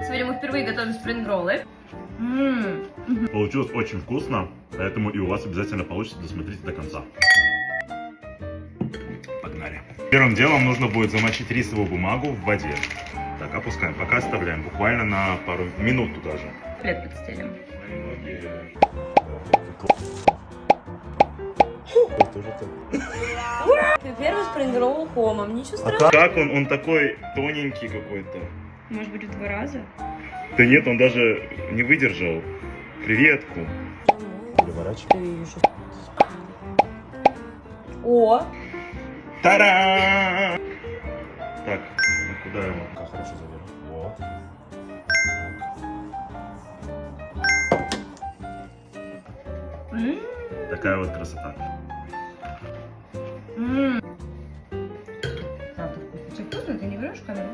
Сегодня мы впервые готовим спрингроллы. Получилось очень вкусно, поэтому и у вас обязательно получится, досмотрите до конца. Погнали. Первым делом нужно будет замочить рисовую бумагу в воде. Так, опускаем, пока оставляем, буквально на пару минут туда же. Плед подстелим. Первый спрингролл хомом, ничего страшного. Как он? Он такой тоненький какой-то. Может быть, в 2 раза? Да нет, он даже не выдержал креветку. Переворачивай. О! Та-дам! Так, ну куда его? Как хорошо завернул. Вот. Такая вот красота. Правда вкусно. Ты не берешь камеру?